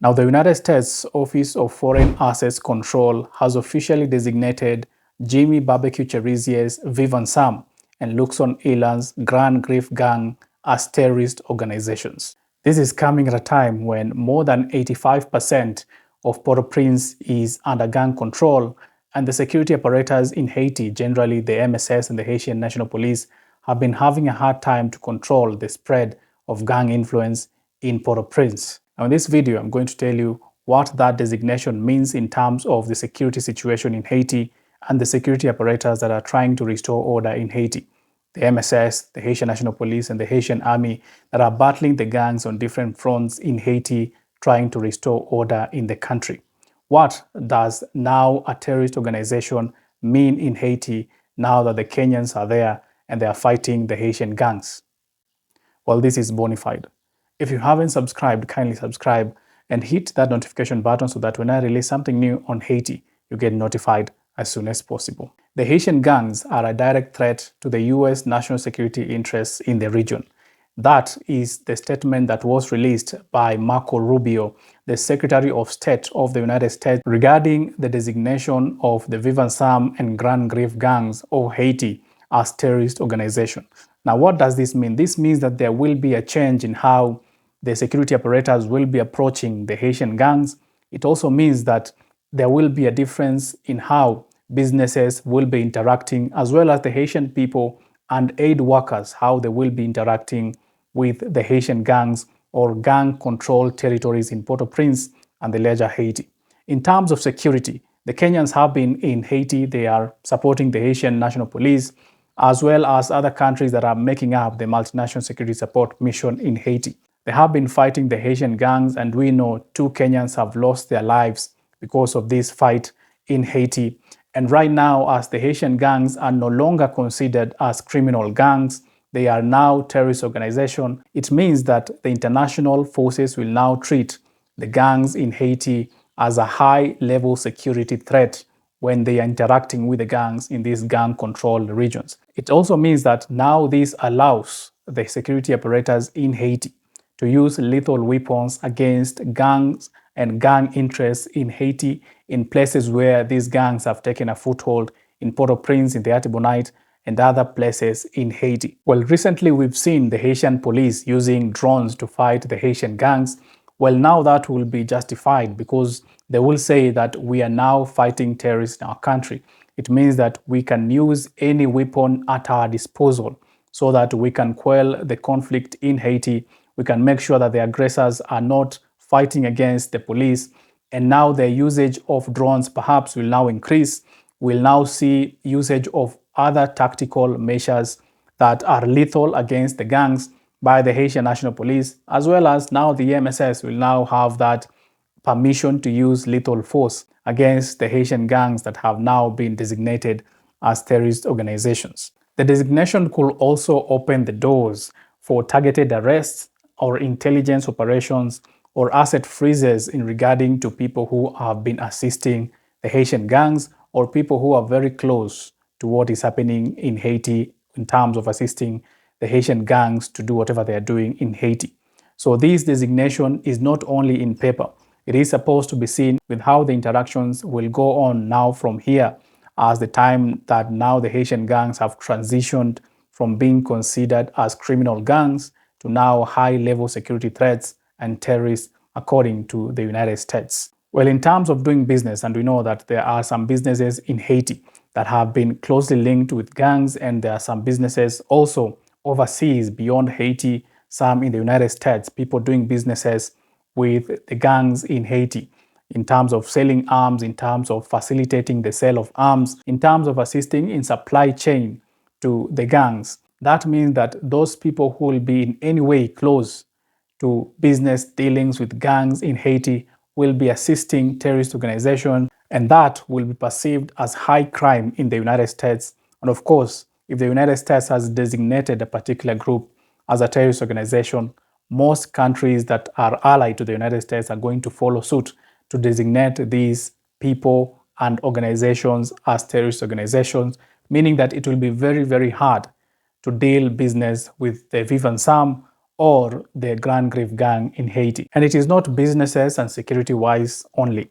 Now, the United States Office of Foreign Assets Control has officially designated Jimmy Barbecue Cherizier's Viv Ansanm and Luxon Elan's Grand Grief Gang as terrorist organizations. This is coming at a time when more than 85% of Port-au-Prince is under gang control, and the security apparatus in Haiti, generally the MSS and the Haitian National Police, have been having a hard time to control the spread of gang influence in Port-au-Prince. Now, in this video, I'm going to tell you what that designation means in terms of the security situation in Haiti and the security apparatus that are trying to restore order in Haiti. The MSS, the Haitian National Police, and the Haitian Army that are battling the gangs on different fronts in Haiti, trying to restore order in the country. What does now a terrorist organization mean in Haiti now that the Kenyans are there and they are fighting the Haitian gangs? Well, this is bona fide. If you haven't subscribed, kindly subscribe and hit that notification button so that when I release something new on Haiti, you get notified as soon as possible. The Haitian gangs are a direct threat to the US national security interests in the region. That is the statement that was released by Marco Rubio, the Secretary of State of the United States, regarding the designation of the Viv Ansanm and Grand Grief gangs of Haiti as terrorist organization. Now, what does this mean? This means that there will be a change in how the security apparatus will be approaching the Haitian gangs. It also means that there will be a difference in how businesses will be interacting, as well as the Haitian people and aid workers, how they will be interacting with the Haitian gangs or gang-controlled territories in Port-au-Prince and the larger Haiti. In terms of security, the Kenyans have been in Haiti. They are supporting the Haitian National Police, as well as other countries that are making up the multinational security support mission in Haiti. They have been fighting the Haitian gangs, and we know 2 Kenyans have lost their lives because of this fight in Haiti. And right now, as the Haitian gangs are no longer considered as criminal gangs, they are now terrorist organizations. It means that the international forces will now treat the gangs in Haiti as a high-level security threat when they are interacting with the gangs in these gang-controlled regions. It also means that now this allows the security apparatus in Haiti to use lethal weapons against gangs and gang interests in Haiti in places where these gangs have taken a foothold in Port-au-Prince, in the Artibonite, and other places in Haiti. Well, recently we've seen the Haitian police using drones to fight the Haitian gangs. Well, now that will be justified because they will say that we are now fighting terrorists in our country. It means that we can use any weapon at our disposal so that we can quell the conflict in Haiti. We can make sure that the aggressors are not fighting against the police. And now the usage of drones perhaps will now increase. We'll now see usage of other tactical measures that are lethal against the gangs by the Haitian National Police, as well as now the MSS will now have that permission to use lethal force against the Haitian gangs that have now been designated as terrorist organizations. The designation could also open the doors for targeted arrests or intelligence operations or asset freezes in regarding to people who have been assisting the Haitian gangs or people who are very close to what is happening in Haiti in terms of assisting the Haitian gangs to do whatever they are doing in Haiti. So this designation is not only in paper, it is supposed to be seen with how the interactions will go on now from here, as the time that now the Haitian gangs have transitioned from being considered as criminal gangs to now high-level security threats and terrorists, according to the United States. Well, in terms of doing business, and we know that there are some businesses in Haiti that have been closely linked with gangs, and there are some businesses also overseas beyond Haiti, some in the United States, people doing businesses with the gangs in Haiti in terms of selling arms, in terms of facilitating the sale of arms, in terms of assisting in supply chain to the gangs. That means that those people who will be in any way close to business dealings with gangs in Haiti will be assisting terrorist organizations, and that will be perceived as high crime in the United States. And of course, if the United States has designated a particular group as a terrorist organization, most countries that are allied to the United States are going to follow suit to designate these people and organizations as terrorist organizations, meaning that it will be very, very hard to deal business with the Viv Ansanm or the Grand Grave Gang in Haiti. And it is not businesses and security-wise only.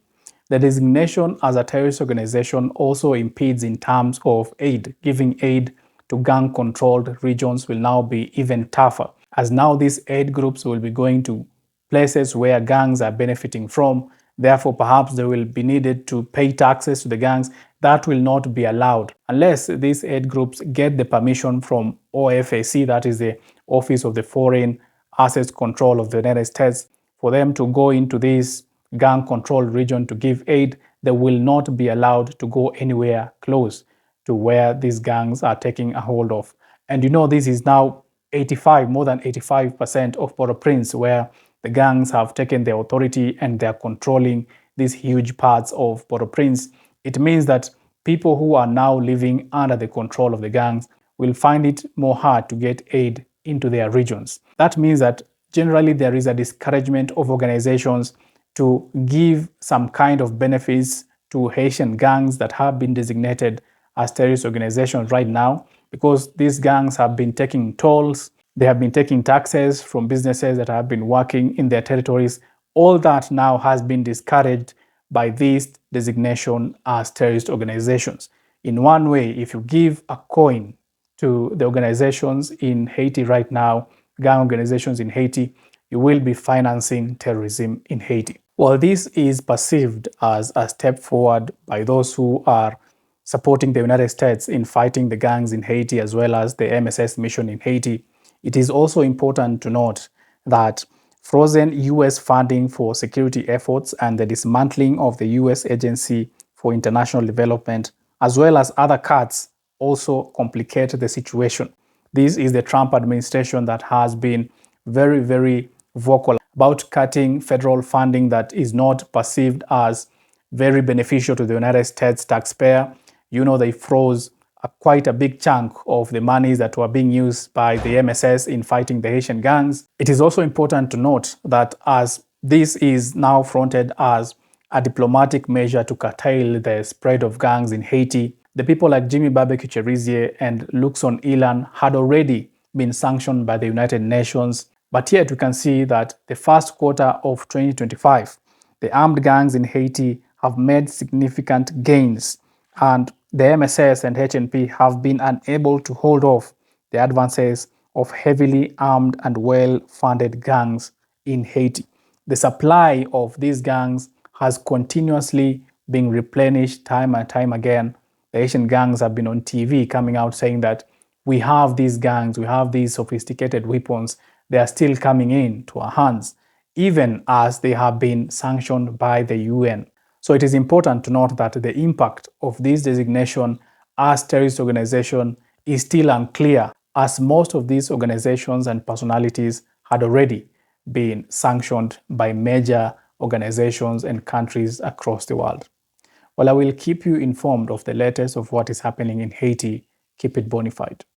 The designation as a terrorist organization also impedes in terms of aid. Giving aid to gang-controlled regions will now be even tougher, as now these aid groups will be going to places where gangs are benefiting from. Therefore, perhaps they will be needed to pay taxes to the gangs. That will not be allowed unless these aid groups get the permission from OFAC, that is the Office of the Foreign Assets Control of the United States, for them to go into this gang-controlled region to give aid. They will not be allowed to go anywhere close to where these gangs are taking a hold of. And you know, this is now more than 85% of Port-au-Prince, where the gangs have taken the authority and they're controlling these huge parts of Port-au-Prince. It means that people who are now living under the control of the gangs will find it more hard to get aid into their regions. That means that generally there is a discouragement of organizations to give some kind of benefits to Haitian gangs that have been designated as terrorist organizations right now, because these gangs have been taking tolls, they have been taking taxes from businesses that have been working in their territories. All that now has been discouraged by this designation as terrorist organizations. In one way, if you give a coin to the organizations in Haiti right now, gang organizations in Haiti, you will be financing terrorism in Haiti. Well, this is perceived as a step forward by those who are supporting the United States in fighting the gangs in Haiti, as well as the MSS mission in Haiti. It is also important to note that frozen U.S. funding for security efforts and the dismantling of the U.S. Agency for International Development, as well as other cuts, also complicate the situation. This is the Trump administration that has been very, very vocal about cutting federal funding that is not perceived as very beneficial to the United States taxpayer. You know, they froze quite a big chunk of the monies that were being used by the MSS in fighting the Haitian gangs. It is also important to note that as this is now fronted as a diplomatic measure to curtail the spread of gangs in Haiti, the people like Jimmy Barbecue Cherizier and Luxon Ilan had already been sanctioned by the United Nations. But yet we can see that the first quarter of 2025, the armed gangs in Haiti have made significant gains, and the MSS and HNP have been unable to hold off the advances of heavily armed and well-funded gangs in Haiti. The supply of these gangs has continuously been replenished time and time again. The Asian gangs have been on TV coming out saying that we have these gangs, we have these sophisticated weapons, they are still coming in to our hands, even as they have been sanctioned by the UN. So it is important to note that the impact of this designation as terrorist organization is still unclear, as most of these organizations and personalities had already been sanctioned by major organizations and countries across the world. Well, I will keep you informed of the latest of what is happening in Haiti. Keep it bona fide.